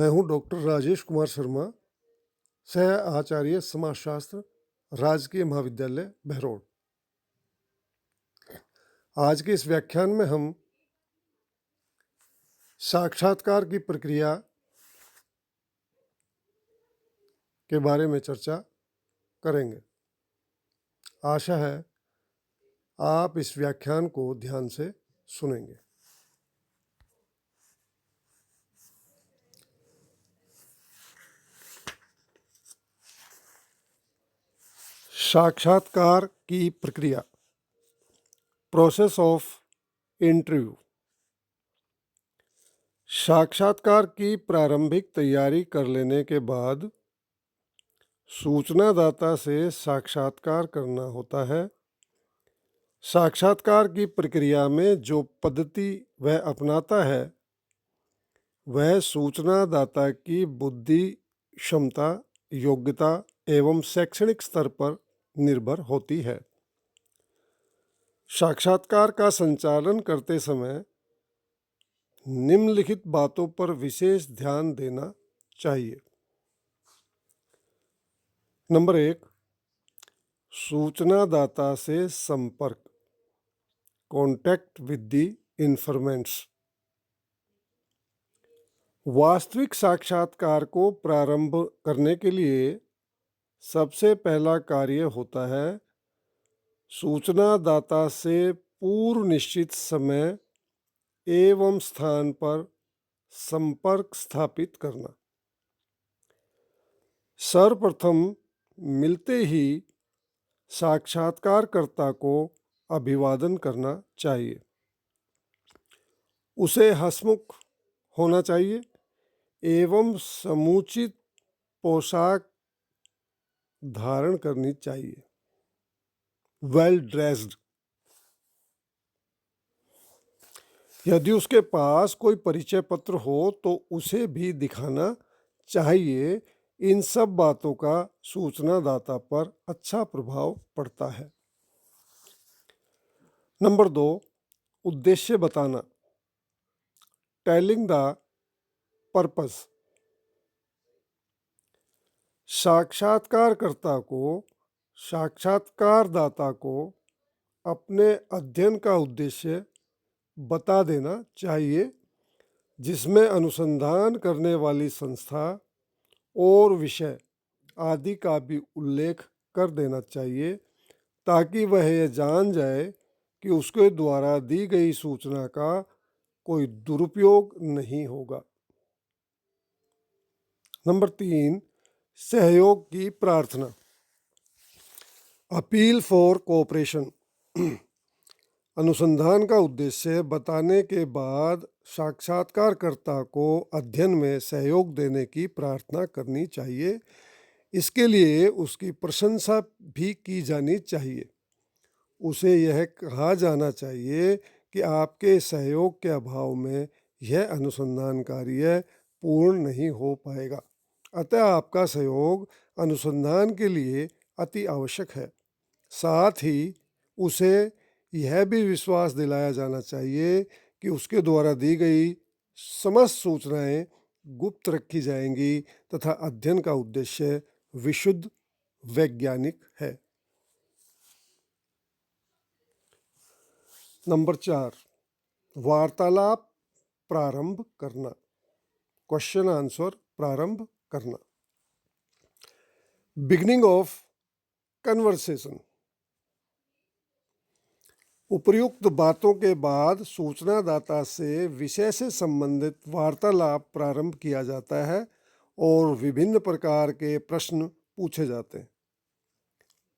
मैं हूं डॉक्टर राजेश कुमार शर्मा, सह आचार्य समाजशास्त्र, राजकीय महाविद्यालय बहरोड। आज के इस व्याख्यान में हम साक्षात्कार की प्रक्रिया के बारे में चर्चा करेंगे। आशा है आप इस व्याख्यान को ध्यान से सुनेंगे। साक्षात्कार की प्रक्रिया, प्रोसेस ऑफ इंटरव्यू। साक्षात्कार की प्रारंभिक तैयारी कर लेने के बाद सूचनादाता से साक्षात्कार करना होता है। साक्षात्कार की प्रक्रिया में जो पद्धति वह अपनाता है वह सूचनादाता की बुद्धि, क्षमता, योग्यता एवं शैक्षणिक स्तर पर निर्भर होती है। साक्षात्कार का संचालन करते समय निम्नलिखित बातों पर विशेष ध्यान देना चाहिए। नंबर 1, सूचनादाता से संपर्क, कॉन्टैक्ट विद द इन्फॉर्मेंट्स। वास्तविक साक्षात्कार को प्रारंभ करने के लिए सबसे पहला कार्य होता है सूचनादाता से पूर्व निश्चित समय एवं स्थान पर संपर्क स्थापित करना। सर्वप्रथम मिलते ही साक्षात्कारकर्ता को अभिवादन करना चाहिए। उसे हंसमुख होना चाहिए एवं समुचित पोशाक धारण करनी चाहिए, वेल ड्रेस्ड। यदि उसके पास कोई परिचय पत्र हो तो उसे भी दिखाना चाहिए। इन सब बातों का सूचनादाता पर अच्छा प्रभाव पड़ता है। नंबर 2, उद्देश्य बताना, टेलिंग द पर्पस। साक्षात्कारदाता को अपने अध्ययन का उद्देश्य बता देना चाहिए, जिसमें अनुसंधान करने वाली संस्था और विषय आदि का भी उल्लेख कर देना चाहिए, ताकि वह यह जान जाए कि उसके द्वारा दी गई सूचना का कोई दुरुपयोग नहीं होगा। नंबर 3, सहयोग की प्रार्थना, अपील फॉर कोऑपरेशन। अनुसंधान का उद्देश्य बताने के बाद साक्षात्कारकर्ता को अध्ययन में सहयोग देने की प्रार्थना करनी चाहिए। इसके लिए उसकी प्रशंसा भी की जानी चाहिए। उसे यह कहा जाना चाहिए कि आपके सहयोग के अभाव में यह अनुसंधान कार्य पूर्ण नहीं हो पाएगा, अतः आपका सहयोग अनुसंधान के लिए अति आवश्यक है। साथ ही उसे यह भी विश्वास दिलाया जाना चाहिए कि उसके द्वारा दी गई समस्त सूचनाएं गुप्त रखी जाएंगी तथा अध्ययन का उद्देश्य विशुद्ध वैज्ञानिक है। नंबर 4, वार्तालाप प्रारंभ करना, क्वेश्चन आंसर प्रारंभ करना, बिगिनिंग ऑफ कन्वर्सेशन। उपर्युक्त बातों के बाद सूचनादाता से विषय से संबंधित वार्तालाप प्रारंभ किया जाता है और विभिन्न प्रकार के प्रश्न पूछे जाते हैं।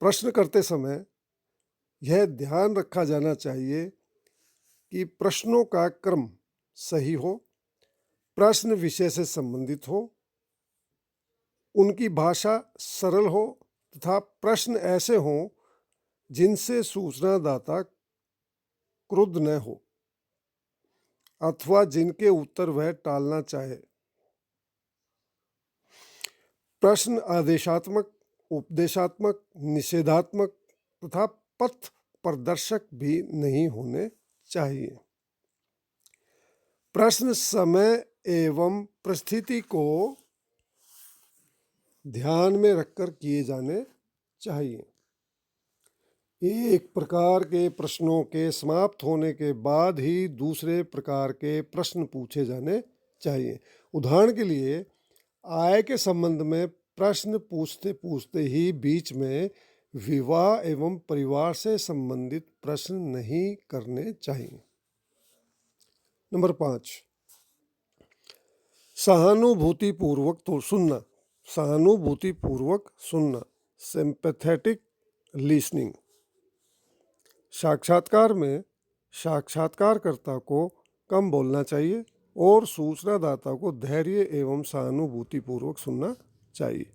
प्रश्न करते समय यह ध्यान रखा जाना चाहिए कि प्रश्नों का क्रम सही हो, प्रश्न विषय से संबंधित हो, उनकी भाषा सरल हो तथा प्रश्न ऐसे हों जिनसे सूचनादाता क्रुद्ध न हो अथवा जिनके उत्तर वह टालना चाहे। प्रश्न आदेशात्मक, उपदेशात्मक, निषेधात्मक तथा पथ प्रदर्शक भी नहीं होने चाहिए। प्रश्न समय एवं परिस्थिति को ध्यान में रखकर किए जाने चाहिए। एक प्रकार के प्रश्नों के समाप्त होने के बाद ही दूसरे प्रकार के प्रश्न पूछे जाने चाहिए। उदाहरण के लिए, आय के संबंध में प्रश्न पूछते पूछते ही बीच में विवाह एवं परिवार से संबंधित प्रश्न नहीं करने चाहिए। नंबर 5, सहानुभूतिपूर्वक तो सुनना। सहानुभूतिपूर्वक सुनना, सिंपैथेटिक लिसनिंग। साक्षात्कार में साक्षात्कारकर्ता को कम बोलना चाहिए और सूचनादाता को धैर्य एवं सहानुभूतिपूर्वक सुनना चाहिए।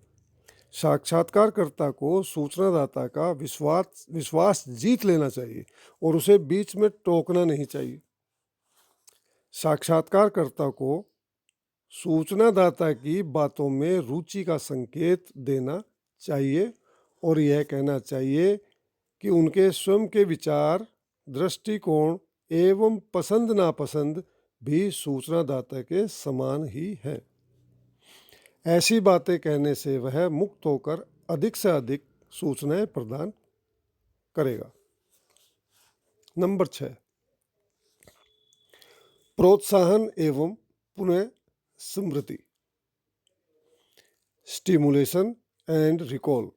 साक्षात्कारकर्ता को सूचनादाता का विश्वास जीत लेना चाहिए और उसे बीच में टोकना नहीं चाहिए। साक्षात्कारकर्ता को सूचनादाता की बातों में रुचि का संकेत देना चाहिए और यह कहना चाहिए कि उनके स्वयं के विचार, दृष्टिकोण एवं पसंद नापसंद भी सूचनादाता के समान ही है। ऐसी बातें कहने से वह मुक्त होकर अधिक से अधिक सूचनाएं प्रदान करेगा। नंबर 6, प्रोत्साहन एवं पुनः स्मृति, स्टिमुलेशन एंड रिकॉल।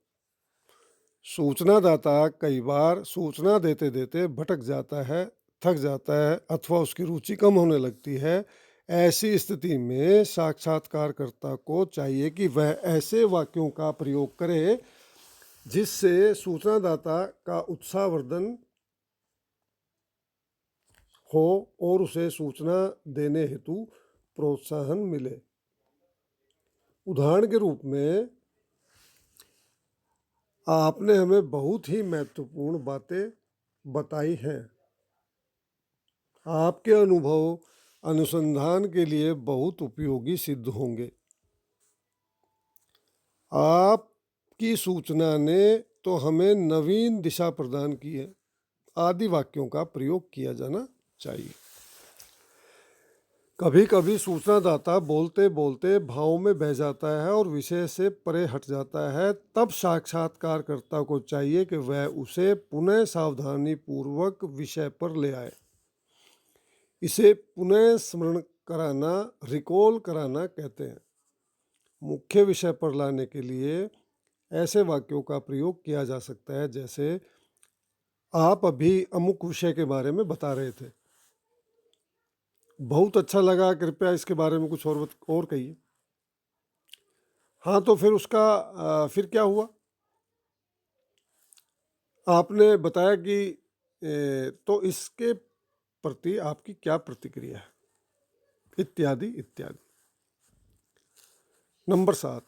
सूचनादाता कई बार सूचना देते देते भटक जाता है, थक जाता है अथवा उसकी रुचि कम होने लगती है। ऐसी स्थिति में साक्षात्कारकर्ता को चाहिए कि वह ऐसे वाक्यों का प्रयोग करे जिससे सूचनादाता का उत्साहवर्धन हो और उसे सूचना देने हेतु प्रोत्साहन मिले। उदाहरण के रूप में, आपने हमें बहुत ही महत्वपूर्ण बातें बताई हैं। आपके अनुभव अनुसंधान के लिए बहुत उपयोगी सिद्ध होंगे। आपकी सूचना ने तो हमें नवीन दिशा प्रदान की है, आदि वाक्यों का प्रयोग किया जाना चाहिए। कभी कभी सूचनादाता बोलते बोलते भाव में बह जाता है और विषय से परे हट जाता है। तब साक्षात्कारकर्ता को चाहिए कि वह उसे पुनः सावधानीपूर्वक विषय पर ले आए। इसे पुनः स्मरण कराना, रिकॉल कराना कहते हैं। मुख्य विषय पर लाने के लिए ऐसे वाक्यों का प्रयोग किया जा सकता है जैसे, आप अभी अमुक विषय के बारे में बता रहे थे, बहुत अच्छा लगा, कृपया इसके बारे में कुछ और कहिए। हाँ, तो फिर उसका फिर क्या हुआ? आपने बताया कि तो इसके प्रति आपकी क्या प्रतिक्रिया है, इत्यादि इत्यादि। नंबर 7,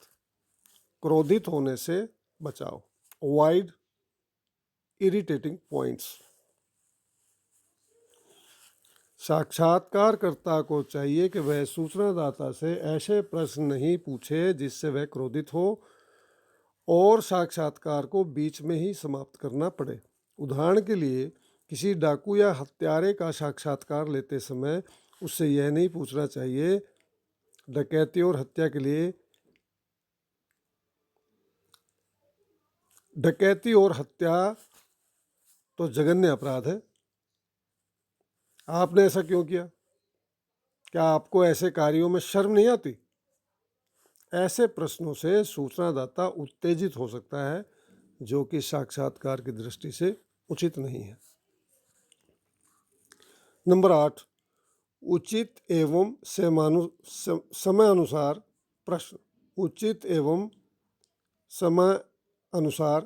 क्रोधित होने से बचाओ, अवॉइड इरिटेटिंग पॉइंट्स। साक्षात्कारकर्ता को चाहिए कि वह सूचनादाता से ऐसे प्रश्न नहीं पूछे जिससे वह क्रोधित हो और साक्षात्कार को बीच में ही समाप्त करना पड़े। उदाहरण के लिए, किसी डाकू या हत्यारे का साक्षात्कार लेते समय उससे यह नहीं पूछना चाहिए, डकैती और हत्या के लिए डकैती और हत्या तो जघन्य अपराध है, आपने ऐसा क्यों किया? क्या आपको ऐसे कार्यों में शर्म नहीं आती? ऐसे प्रश्नों से सूचनादाता उत्तेजित हो सकता है, जो कि साक्षात्कार की दृष्टि से उचित नहीं है। नंबर 8, उचित एवं समय अनुसार प्रश्न। उचित एवं समय अनुसार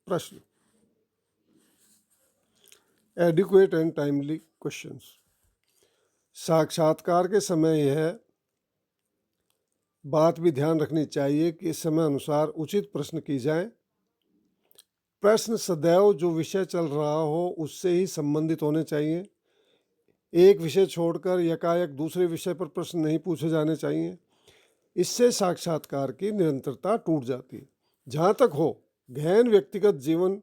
प्रश्न, एडिक्वेट एंड टाइमली क्वेश्चंस। साक्षात्कार के समय यह बात भी ध्यान रखनी चाहिए कि समय अनुसार उचित प्रश्न की जाए। प्रश्न सदैव जो विषय चल रहा हो उससे ही संबंधित होने चाहिए। एक विषय छोड़कर यकायक दूसरे विषय पर प्रश्न नहीं पूछे जाने चाहिए। इससे साक्षात्कार की निरंतरता टूट जाती है। जहाँ तक हो, गहन व्यक्तिगत जीवन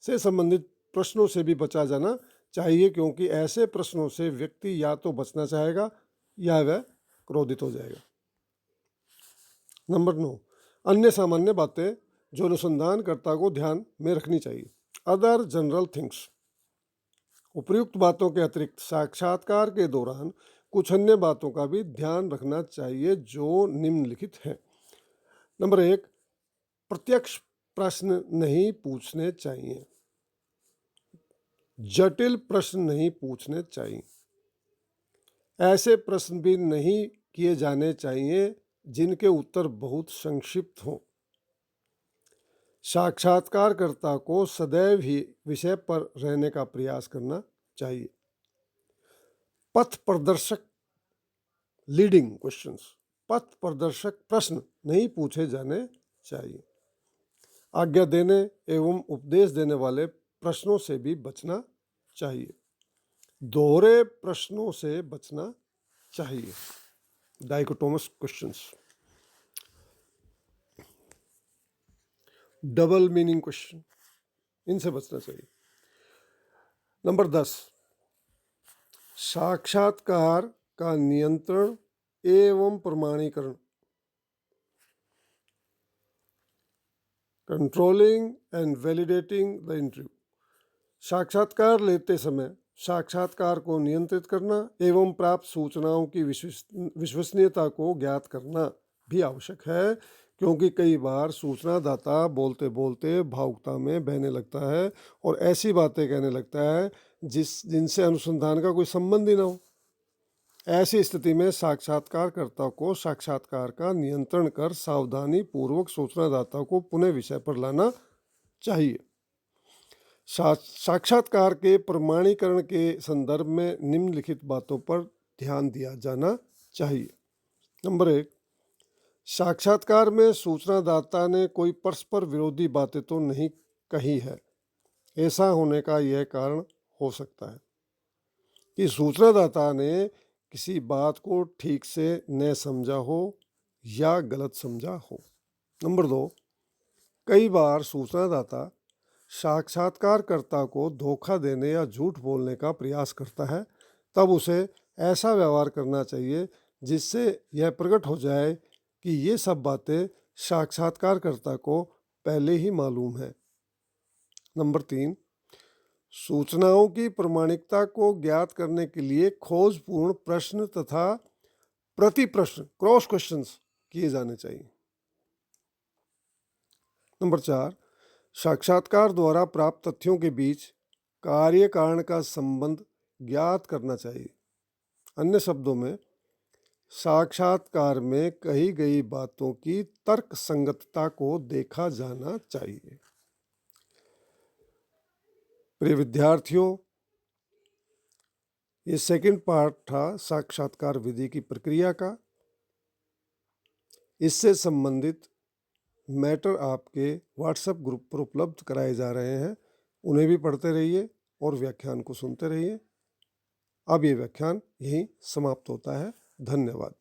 से संबंधित प्रश्नों से भी बचा जाना चाहिए, क्योंकि ऐसे प्रश्नों से व्यक्ति या तो बचना चाहेगा या वह क्रोधित हो जाएगा। नंबर 9, अन्य सामान्य बातें जो अनुसंधानकर्ता को ध्यान में रखनी चाहिए। Other general things. उपर्युक्त बातों के अतिरिक्त साक्षात्कार के दौरान कुछ अन्य बातों का भी ध्यान रखना चाहिए जो निम्नलिखित हैं। नंबर 1, प्रत्यक्ष प्रश्न नहीं पूछने चाहिए। जटिल प्रश्न नहीं पूछने चाहिए। ऐसे प्रश्न भी नहीं किए जाने चाहिए जिनके उत्तर बहुत संक्षिप्त हों। साक्षात्कारकर्ता को सदैव ही विषय पर रहने का प्रयास करना चाहिए। पथ प्रदर्शक लीडिंग क्वेश्चंस, पथ प्रदर्शक प्रश्न नहीं पूछे जाने चाहिए। आज्ञा देने एवं उपदेश देने वाले प्रश्नों से भी बचना चाहिए। दोहरे प्रश्नों से बचना चाहिए। Dichotomous questions, double meaning question, इनसे बचना चाहिए। नंबर 10, साक्षात्कार का नियंत्रण एवं प्रमाणीकरण। Controlling and validating the interview. साक्षात्कार लेते समय साक्षात्कार को नियंत्रित करना एवं प्राप्त सूचनाओं की विश्वसनीयता को ज्ञात करना भी आवश्यक है, क्योंकि कई बार सूचनादाता बोलते बोलते भावुकता में बहने लगता है और ऐसी बातें कहने लगता है जिनसे अनुसंधान का कोई संबंध ही ना हो। ऐसी स्थिति में साक्षात्कारकर्ता को साक्षात्कार का नियंत्रण कर सावधानी पूर्वक सूचनादाता को पुनः विषय पर लाना चाहिए। साक्षात्कार के प्रमाणीकरण के संदर्भ में निम्नलिखित बातों पर ध्यान दिया जाना चाहिए। नंबर 1, साक्षात्कार में सूचनादाता ने कोई परस्पर विरोधी बातें तो नहीं कही है। ऐसा होने का यह कारण हो सकता है कि सूचनादाता ने किसी बात को ठीक से न समझा हो या गलत समझा हो। नंबर 2, कई बार सूचनादाता साक्षात्कारकर्ता को धोखा देने या झूठ बोलने का प्रयास करता है, तब उसे ऐसा व्यवहार करना चाहिए जिससे यह प्रकट हो जाए कि ये सब बातें साक्षात्कारकर्ता को पहले ही मालूम है। नंबर 3, सूचनाओं की प्रामाणिकता को ज्ञात करने के लिए खोजपूर्ण प्रश्न तथा प्रति प्रश्न क्रॉस क्वेश्चंस किए जाने चाहिए। नंबर 4, साक्षात्कार द्वारा प्राप्त तथ्यों के बीच कार्य कारण का संबंध ज्ञात करना चाहिए। अन्य शब्दों में, साक्षात्कार में कही गई बातों की तर्क संगतता को देखा जाना चाहिए। प्रिय विद्यार्थियों, ये सेकंड पार्ट था साक्षात्कार विधि की प्रक्रिया का। इससे संबंधित मैटर आपके व्हाट्सएप ग्रुप पर उपलब्ध कराए जा रहे हैं, उन्हें भी पढ़ते रहिए और व्याख्यान को सुनते रहिए। अब ये व्याख्यान यहीं समाप्त होता है। धन्यवाद।